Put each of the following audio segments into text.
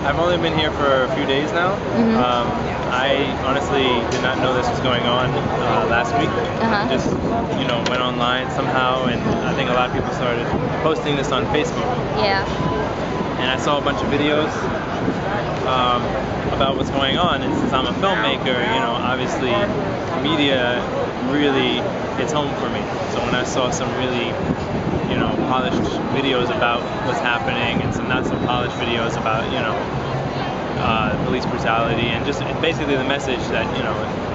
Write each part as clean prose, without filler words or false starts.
I've only been here for a few days now. I honestly did not know this was going on last week. Just, went online somehow, and I think a lot of people started posting this on Facebook. Yeah. And I saw a bunch of videos about what's going on, and since I'm a filmmaker, obviously media really hits home for me. So when I saw some really polished videos about what's happening and some not so polished videos about police brutality and just basically the message that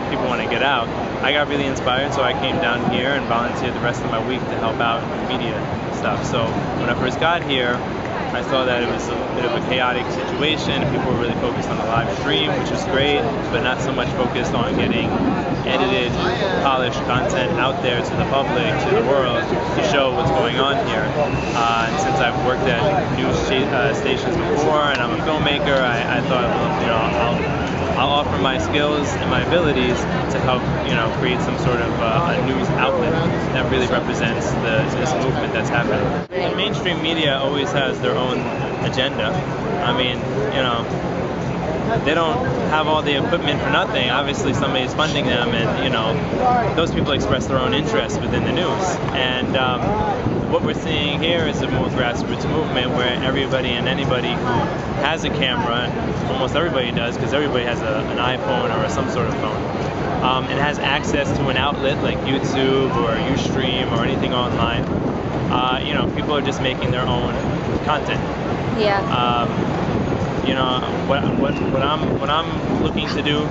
people want to get out, I got really inspired, so I came down here and volunteered the rest of my week to help out in media stuff. So when I first got here, I saw that it was a bit of a chaotic situation. People were really focused on the live stream, which was great, but not so much focused on getting edited, polished content out there to the public, to the world, to show what's going on here. And since I've worked at news stations before and I'm a filmmaker, I thought, well, I'll offer my skills and my abilities to help, create some sort of a news outlet that really represents this movement that's happening. The mainstream media always has their own agenda. I mean, they don't have all the equipment for nothing. Obviously somebody's funding them, and those people express their own interests within the news. And what we're seeing here is a more grassroots movement where everybody and anybody who has a camera, almost everybody does, because everybody has an iPhone or some sort of phone, and has access to an outlet like YouTube or Ustream or anything online. People are just making their own content. Yeah. What I'm looking to do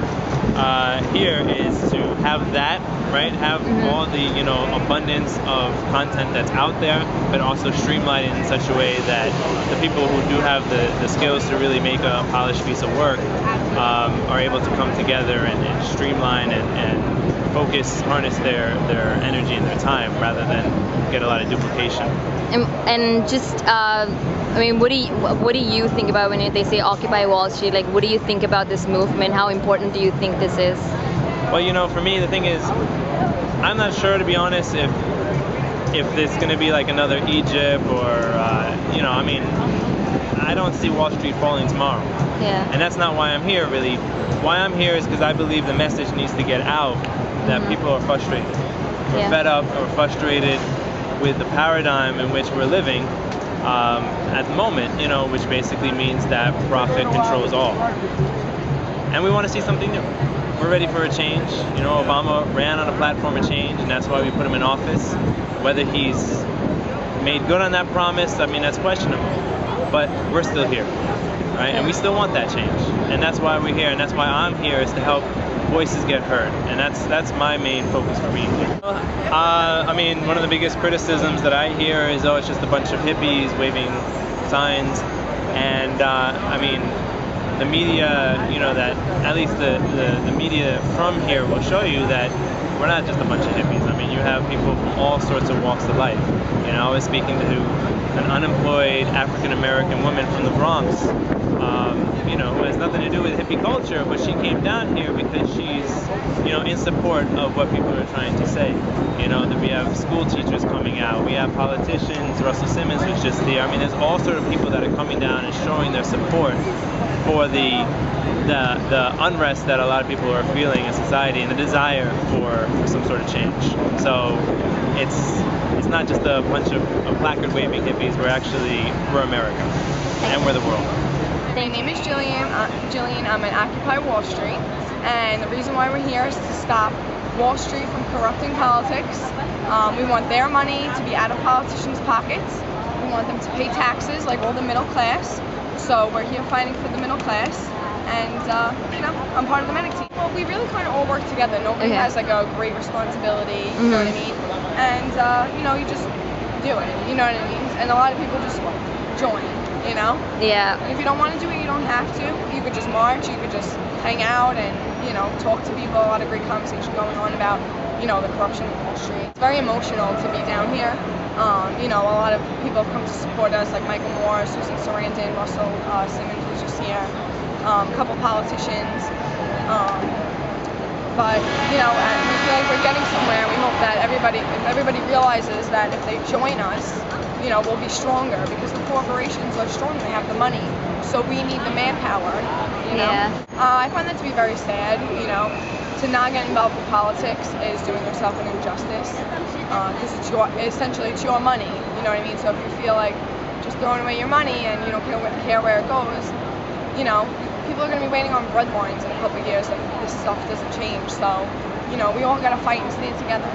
here is to have that, right? Have all the abundance of content that's out there, but also streamline it in such a way that the people who do have the skills to really make a polished piece of work are able to come together and streamline and focus, harness their energy and their time rather than get a lot of duplication. And just, I mean, what do you think about when they say Occupy Wall Street? Like, what do you think about this movement? How important do you think this is? Well, for me, the thing is, I'm not sure, to be honest, if it's going to be like another Egypt or, I mean, I don't see Wall Street falling tomorrow. Yeah. And that's not why I'm here, really. Why I'm here is because I believe the message needs to get out that people are frustrated. We're fed up or frustrated with the paradigm in which we're living at the moment, which basically means that profit controls all. And we want to see something new. We're ready for a change. Obama ran on a platform of change, and that's why we put him in office. Whether he's made good on that promise, I mean, that's questionable. But we're still here, right? And we still want that change. And that's why we're here, and that's why I'm here, is to help voices get heard. And that's my main focus for being here. I mean, one of the biggest criticisms that I hear is, oh, it's just a bunch of hippies waving signs. And I mean, the media, that at least the media from here will show you that we're not just a bunch of hippies. I mean, you have people from all sorts of walks of life. I was speaking to an unemployed African-American woman from the Bronx, who has nothing to do with hippie culture, but she came down here because she's, in support of what people are trying to say. That we have school teachers coming out, we have politicians, Russell Simmons was just here. I mean, there's all sort of people that are coming down and showing their support for the unrest that a lot of people are feeling in society and the desire for some sort of change. So it's not just a bunch of placard waving hippies. We're America, and we're the world. My name is Jillian. I'm at Occupy Wall Street, and the reason why we're here is to stop Wall Street from corrupting politics. We want their money to be out of politicians' pockets. We want them to pay taxes like all the middle class. So we're here fighting for the middle class, and I'm part of the medic team. Well, we really kind of all work together. Nobody has like a great responsibility, you know what I mean? And you just do it, you know what I mean? And a lot of people just join, Yeah. And if you don't want to do it, you don't have to. You could just march, you could just hang out and talk to people. A lot of great conversation going on about the corruption of Wall Street. It's very emotional to be down here. A lot of people have come to support us, like Michael Moore, Susan Sarandon, Russell Simmons was just here, a couple politicians. But we feel like we're getting somewhere. We hope that everybody realizes that if they join us, we'll be stronger, because the corporations are strong. They have the money. so we need the manpower, you know? Yeah. I find that to be very sad, you know. To not get involved with politics is doing yourself an injustice, because essentially it's your money, you know what I mean? So if you feel like just throwing away your money and you don't care where it goes, you know, people are going to be waiting on bread lines in a couple of years if this stuff doesn't change. So, you know, we all got to fight and stand together.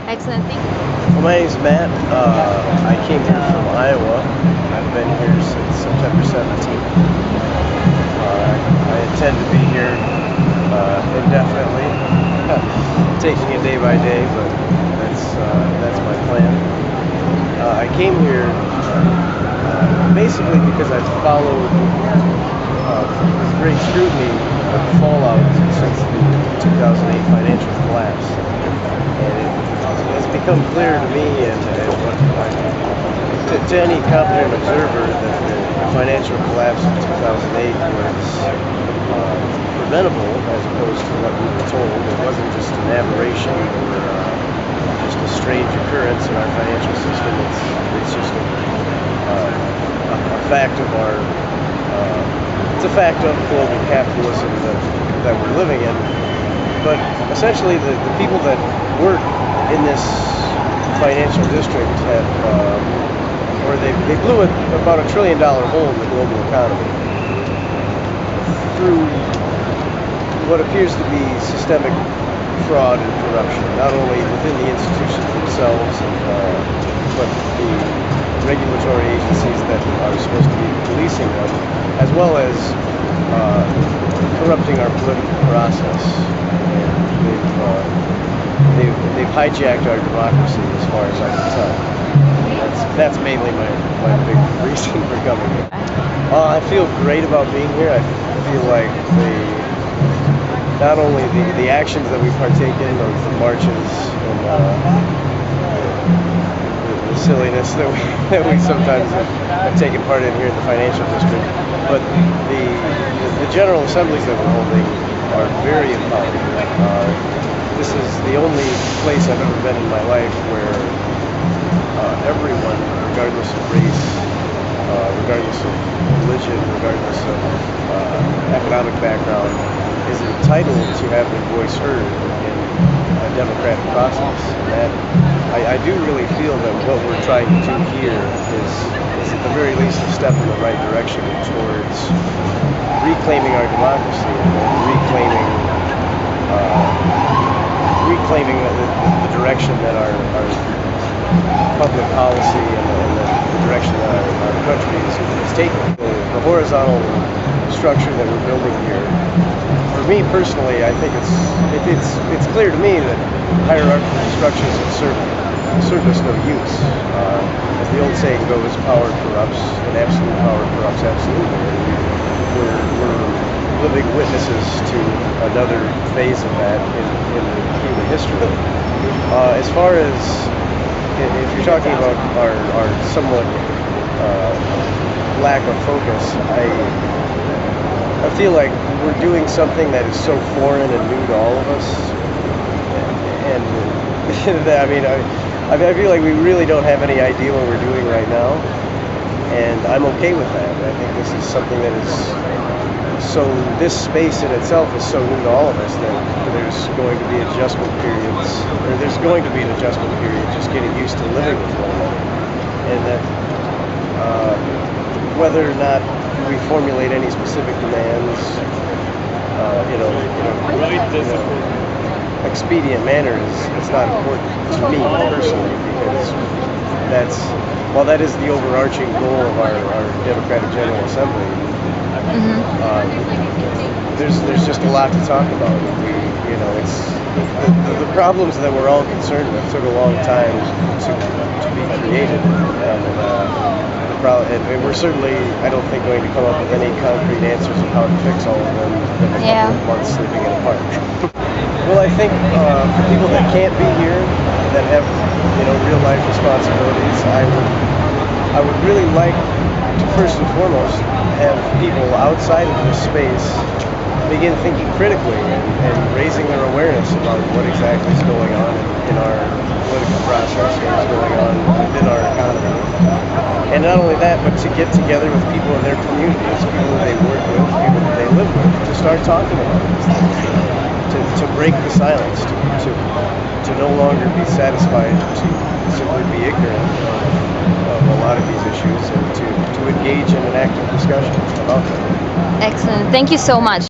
Excellent. Thank you. Well, my name's Matt. I came here from Iowa. I've been here since September 17th. I intend to be here indefinitely, taking it day by day, but that's my plan. I came here basically because I've followed with great scrutiny the fallout since the 2008 financial collapse, and it has become clear to me and to any competent observer that the financial collapse of 2008 was preventable as opposed to what we were told. It wasn't just an aberration or just a strange occurrence in our financial system. It's just a fact of our it's a fact of global capitalism that we're living in. But essentially the people that work in this financial district have they blew about $1 trillion hole in the global economy through what appears to be systemic fraud and corruption, not only within the institutions themselves, but the regulatory agencies that are supposed to be policing them, as well as corrupting our political process. And they've hijacked our democracy as far as I can tell. That's mainly my big reason for coming here. I feel great about being here. I feel like not only the actions that we partake in, the marches and the silliness that we sometimes have taken part in here in the financial district, but the general assemblies that we're holding are very empowering. This is the only place I've ever been in my life where everyone, regardless of race, regardless of religion, regardless of economic background, is entitled to have their voice heard in a democratic process. And I do really feel that what we're trying to do here is at the very least a step in the right direction towards reclaiming our democracy and reclaiming the direction that our public policy and the direction that our country is taking. The horizontal structure that we're building here, for me personally, I think it's clear to me that hierarchical structures have served us no use. As the old saying goes, power corrupts, and absolute power corrupts absolutely. And we're living witnesses to another phase of that in human history. As far as if you're talking about our somewhat lack of focus, I feel like we're doing something that is so foreign and new to all of us, and I feel like we really don't have any idea what we're doing right now, and I'm okay with that. I think this is something that is this space in itself is so new to all of us that there's going to be adjustment periods, or there's going to be an adjustment period just getting used to living with one another, and that whether or not we formulate any specific demands, expedient manner is not important to me personally, because while that is the overarching goal of our Democratic General Assembly, there's just a lot to talk about. It's the problems that we're all concerned with took a long time to be created, and we're certainly, I don't think, going to come up with any concrete answers of how to fix all of them in a couple of months sleeping in a park. Well, I think for people that can't be here, that have real life responsibilities, I would really like to first and foremost have people outside of this space begin thinking critically and raising their awareness about what exactly is going on in our political process, what is going on within our economy. And not only that, but to get together with people in their communities, people that they work with, people that they live with, to start talking about these things, to break the silence, to no longer be satisfied to simply be ignorant of a lot of these issues, and to engage in an active discussion about them. Excellent. Thank you so much.